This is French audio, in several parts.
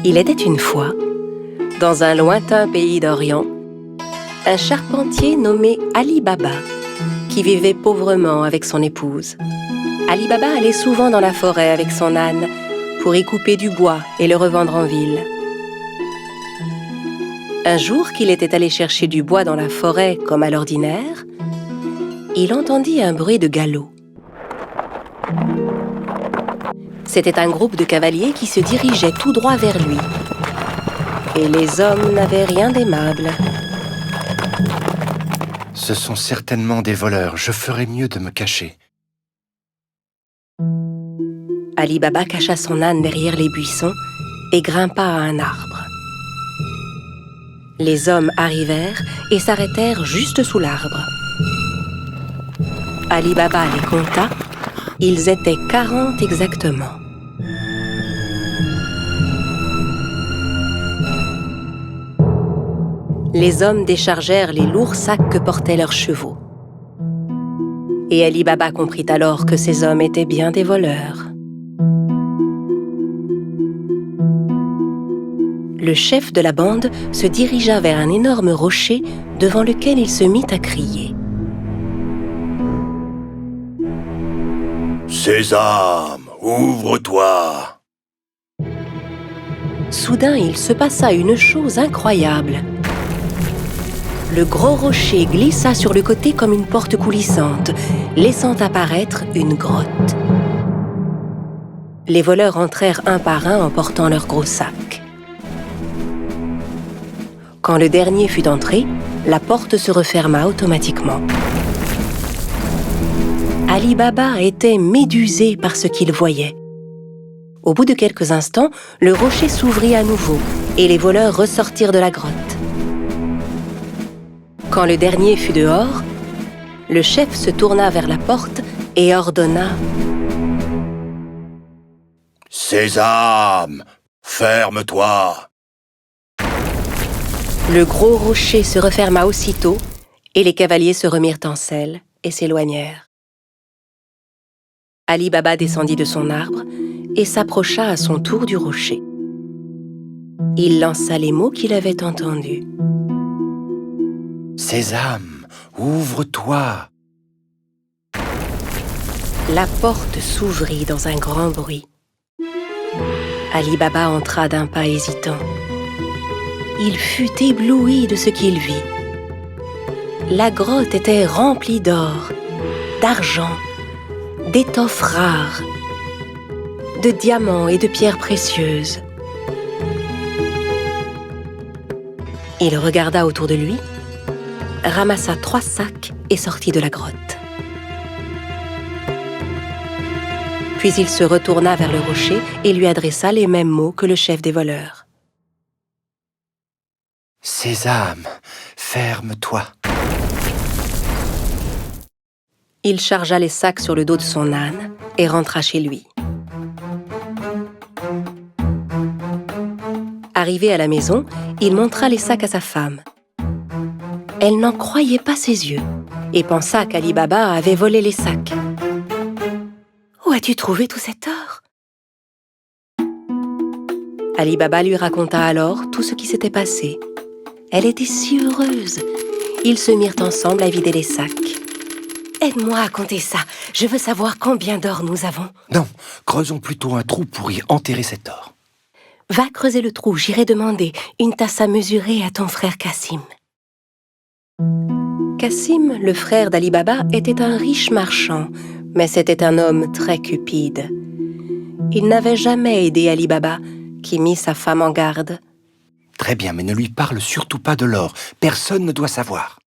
Il était une fois, dans un lointain pays d'Orient, un charpentier nommé Ali Baba, qui vivait pauvrement avec son épouse. Ali Baba allait souvent dans la forêt avec son âne pour y couper du bois et le revendre en ville. Un jour qu'il était allé chercher du bois dans la forêt comme à l'ordinaire, il entendit un bruit de galop. C'était un groupe de cavaliers qui se dirigeait tout droit vers lui. Et les hommes n'avaient rien d'aimable. Ce sont certainement des voleurs. Je ferais mieux de me cacher. Ali Baba cacha son âne derrière les buissons et grimpa à un arbre. Les hommes arrivèrent et s'arrêtèrent juste sous l'arbre. Ali Baba les compta. Ils étaient 40 exactement. Les hommes déchargèrent les lourds sacs que portaient leurs chevaux. Et Ali Baba comprit alors que ces hommes étaient bien des voleurs. Le chef de la bande se dirigea vers un énorme rocher devant lequel il se mit à crier. Sésame, ouvre-toi! Soudain, il se passa une chose incroyable. Le gros rocher glissa sur le côté comme une porte coulissante, laissant apparaître une grotte. Les voleurs entrèrent un par un en portant leurs gros sacs. Quand le dernier fut entré, la porte se referma automatiquement. Ali Baba était médusé par ce qu'il voyait. Au bout de quelques instants, le rocher s'ouvrit à nouveau et les voleurs ressortirent de la grotte. Quand le dernier fut dehors, le chef se tourna vers la porte et ordonna « Sésame, ferme-toi !» Le gros rocher se referma aussitôt et les cavaliers se remirent en selle et s'éloignèrent. Ali Baba descendit de son arbre et s'approcha à son tour du rocher. Il lança les mots qu'il avait entendus. Sésame, ouvre-toi! La porte s'ouvrit dans un grand bruit. Ali Baba entra d'un pas hésitant. Il fut ébloui de ce qu'il vit. La grotte était remplie d'or, d'argent, d'étoffes rares, de diamants et de pierres précieuses. Il regarda autour de lui, ramassa 3 sacs et sortit de la grotte. Puis il se retourna vers le rocher et lui adressa les mêmes mots que le chef des voleurs. Sésame, ferme-toi! Il chargea les sacs sur le dos de son âne et rentra chez lui. Arrivé à la maison, il montra les sacs à sa femme. Elle n'en croyait pas ses yeux et pensa qu'Ali Baba avait volé les sacs. « Où as-tu trouvé tout cet or ?» Ali Baba lui raconta alors tout ce qui s'était passé. Elle était si heureuse. Ils se mirent ensemble à vider les sacs. « Aide-moi à compter ça. Je veux savoir combien d'or nous avons. » « Non, creusons plutôt un trou pour y enterrer cet or. » « Va creuser le trou, j'irai demander une tasse à mesurer à ton frère Cassim. » Cassim, le frère d'Ali Baba, était un riche marchand, mais c'était un homme très cupide. Il n'avait jamais aidé Ali Baba, qui mit sa femme en garde. Très bien, mais ne lui parle surtout pas de l'or. Personne ne doit savoir.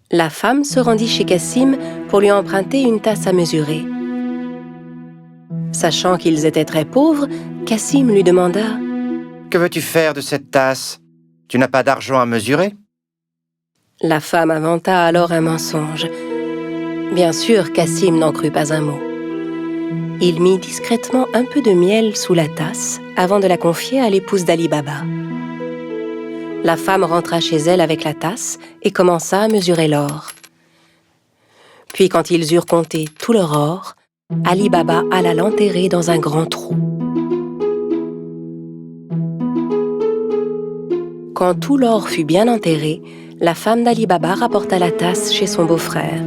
La femme se rendit chez Cassim pour lui emprunter une tasse à mesurer. Sachant qu'ils étaient très pauvres, Cassim lui demanda « Que veux-tu faire de cette tasse? Tu n'as pas d'argent à mesurer ?» La femme inventa alors un mensonge. Bien sûr, Cassim n'en crut pas un mot. Il mit discrètement un peu de miel sous la tasse avant de la confier à l'épouse d'Ali Baba. La femme rentra chez elle avec la tasse et commença à mesurer l'or. Puis, quand ils eurent compté tout leur or, Ali Baba alla l'enterrer dans un grand trou. Quand tout l'or fut bien enterré, la femme d'Ali Baba rapporta la tasse chez son beau-frère.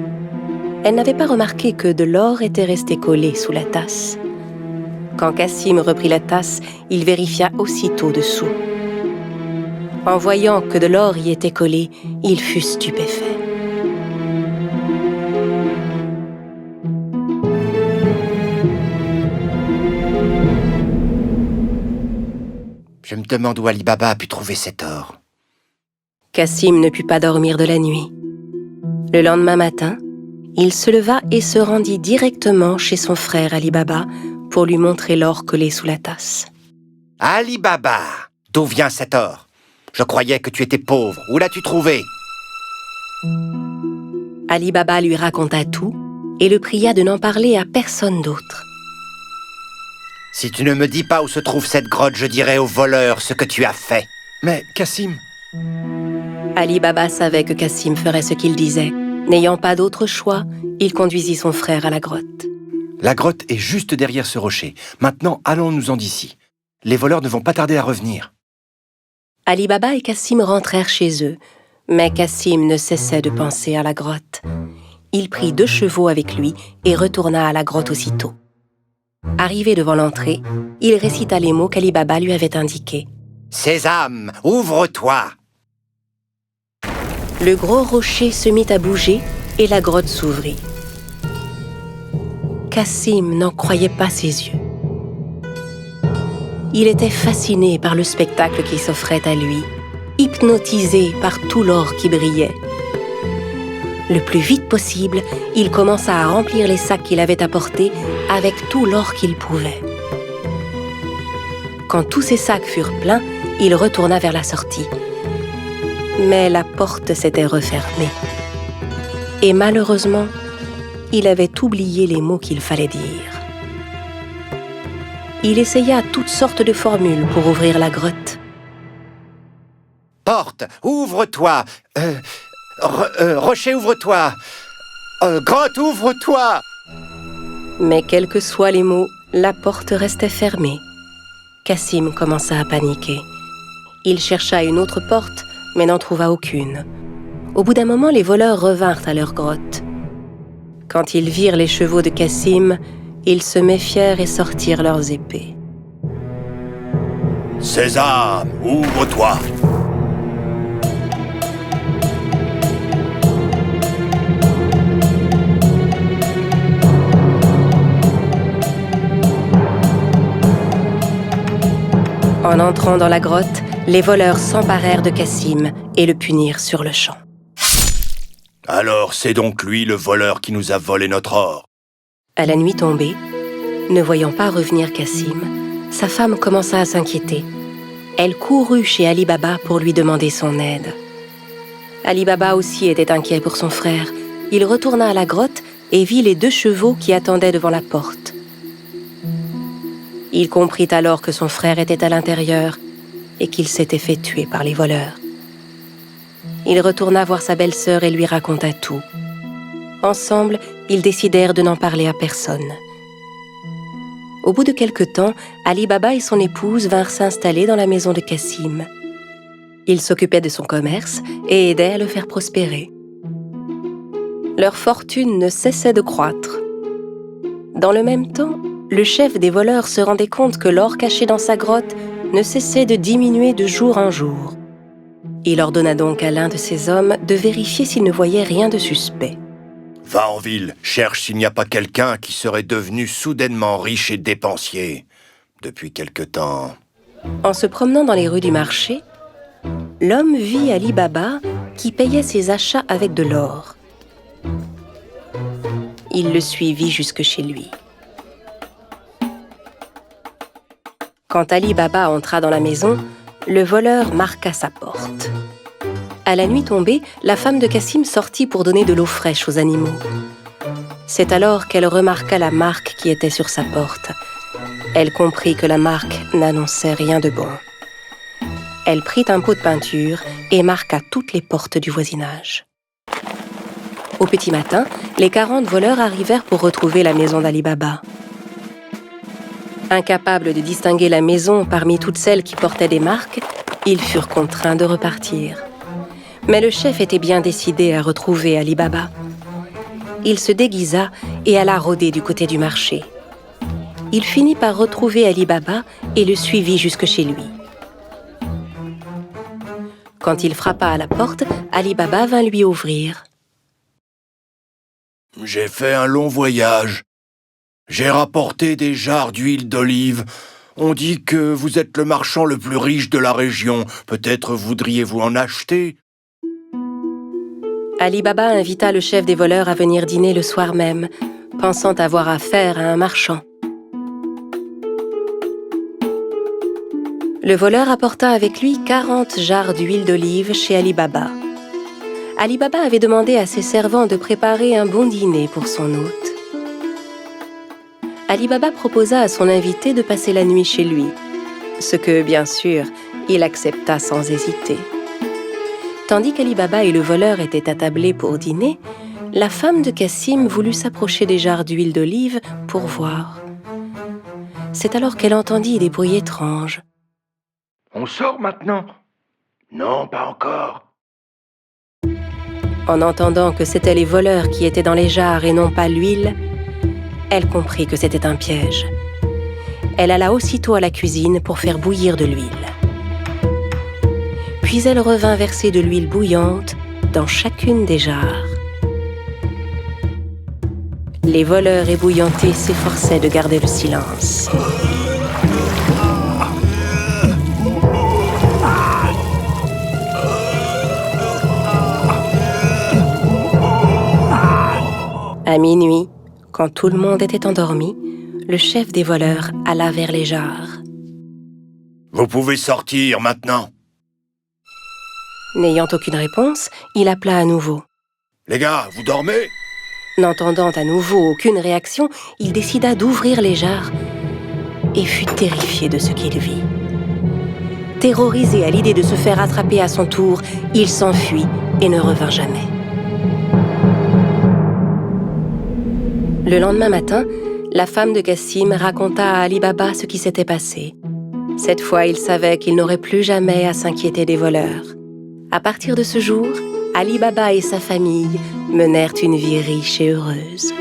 Elle n'avait pas remarqué que de l'or était resté collé sous la tasse. Quand Cassim reprit la tasse, il vérifia aussitôt dessous. En voyant que de l'or y était collé, il fut stupéfait. Je me demande où Ali Baba a pu trouver cet or. Cassim ne put pas dormir de la nuit. Le lendemain matin, il se leva et se rendit directement chez son frère Ali Baba pour lui montrer l'or collé sous la tasse. Ali Baba, d'où vient cet or? Je croyais que tu étais pauvre. Où l'as-tu trouvé? Ali Baba lui raconta tout et le pria de n'en parler à personne d'autre. Si tu ne me dis pas où se trouve cette grotte, je dirai au voleur ce que tu as fait. Mais, Cassim... Ali Baba savait que Cassim ferait ce qu'il disait. N'ayant pas d'autre choix, il conduisit son frère à la grotte. La grotte est juste derrière ce rocher. Maintenant, allons-nous-en d'ici. Les voleurs ne vont pas tarder à revenir. Ali Baba et Cassim rentrèrent chez eux, mais Cassim ne cessait de penser à la grotte. Il prit 2 chevaux avec lui et retourna à la grotte aussitôt. Arrivé devant l'entrée, il récita les mots qu'Ali Baba lui avait indiqués. « Sésame, ouvre-toi » Le gros rocher se mit à bouger et la grotte s'ouvrit. Cassim n'en croyait pas ses yeux. Il était fasciné par le spectacle qui s'offrait à lui, hypnotisé par tout l'or qui brillait. Le plus vite possible, il commença à remplir les sacs qu'il avait apportés avec tout l'or qu'il pouvait. Quand tous ces sacs furent pleins, il retourna vers la sortie. Mais la porte s'était refermée. Et malheureusement, il avait oublié les mots qu'il fallait dire. Il essaya toutes sortes de formules pour ouvrir la grotte. « Porte, ouvre-toi Rocher, ouvre-toi Grotte, ouvre-toi » Mais quels que soient les mots, la porte restait fermée. Cassim commença à paniquer. Il chercha une autre porte, mais n'en trouva aucune. Au bout d'un moment, les voleurs revinrent à leur grotte. Quand ils virent les chevaux de Cassim, ils se méfièrent et sortirent leurs épées. « Sésame, ouvre-toi » En entrant dans la grotte, les voleurs s'emparèrent de Cassim et le punirent sur le champ. « Alors c'est donc lui le voleur qui nous a volé notre or » À la nuit tombée, ne voyant pas revenir Cassim, sa femme commença à s'inquiéter. Elle courut chez Ali Baba pour lui demander son aide. Ali Baba aussi était inquiet pour son frère. Il retourna à la grotte et vit les 2 chevaux qui attendaient devant la porte. Il comprit alors que son frère était à l'intérieur et qu'il s'était fait tuer par les voleurs. Il retourna voir sa belle-sœur et lui raconta tout. Ensemble, ils décidèrent de n'en parler à personne. Au bout de quelque temps, Ali Baba et son épouse vinrent s'installer dans la maison de Cassim. Ils s'occupaient de son commerce et aidaient à le faire prospérer. Leur fortune ne cessait de croître. Dans le même temps, le chef des voleurs se rendait compte que l'or caché dans sa grotte ne cessait de diminuer de jour en jour. Il ordonna donc à l'un de ses hommes de vérifier s'il ne voyait rien de suspect. « Va en ville, cherche s'il n'y a pas quelqu'un qui serait devenu soudainement riche et dépensier. Depuis quelque temps... » En se promenant dans les rues du marché, l'homme vit Ali Baba qui payait ses achats avec de l'or. Il le suivit jusque chez lui. Quand Ali Baba entra dans la maison, le voleur marqua sa porte. À la nuit tombée, la femme de Cassim sortit pour donner de l'eau fraîche aux animaux. C'est alors qu'elle remarqua la marque qui était sur sa porte. Elle comprit que la marque n'annonçait rien de bon. Elle prit un pot de peinture et marqua toutes les portes du voisinage. Au petit matin, les 40 voleurs arrivèrent pour retrouver la maison d'Ali Baba. Incapables de distinguer la maison parmi toutes celles qui portaient des marques, ils furent contraints de repartir. Mais le chef était bien décidé à retrouver Ali Baba. Il se déguisa et alla rôder du côté du marché. Il finit par retrouver Ali Baba et le suivit jusque chez lui. Quand il frappa à la porte, Ali Baba vint lui ouvrir. « J'ai fait un long voyage. J'ai rapporté des jarres d'huile d'olive. On dit que vous êtes le marchand le plus riche de la région. Peut-être voudriez-vous en acheter ?» Ali Baba invita le chef des voleurs à venir dîner le soir même, pensant avoir affaire à un marchand. Le voleur apporta avec lui 40 jarres d'huile d'olive chez Ali Baba. Ali Baba avait demandé à ses servants de préparer un bon dîner pour son hôte. Ali Baba proposa à son invité de passer la nuit chez lui, ce que, bien sûr, il accepta sans hésiter. Tandis qu'Ali Baba et le voleur étaient attablés pour dîner, la femme de Cassim voulut s'approcher des jarres d'huile d'olive pour voir. C'est alors qu'elle entendit des bruits étranges. « On sort maintenant ?»« Non, pas encore. » En entendant que c'étaient les voleurs qui étaient dans les jarres et non pas l'huile, elle comprit que c'était un piège. Elle alla aussitôt à la cuisine pour faire bouillir de l'huile. Puis elle revint verser de l'huile bouillante dans chacune des jarres. Les voleurs ébouillantés s'efforçaient de garder le silence. À minuit, quand tout le monde était endormi, le chef des voleurs alla vers les jarres. « Vous pouvez sortir maintenant. » N'ayant aucune réponse, il appela à nouveau. « Les gars, vous dormez ?» N'entendant à nouveau aucune réaction, il décida d'ouvrir les jarres et fut terrifié de ce qu'il vit. Terrorisé à l'idée de se faire attraper à son tour, il s'enfuit et ne revint jamais. Le lendemain matin, la femme de Cassim raconta à Ali Baba ce qui s'était passé. Cette fois, il savait qu'il n'aurait plus jamais à s'inquiéter des voleurs. À partir de ce jour, Ali Baba et sa famille menèrent une vie riche et heureuse.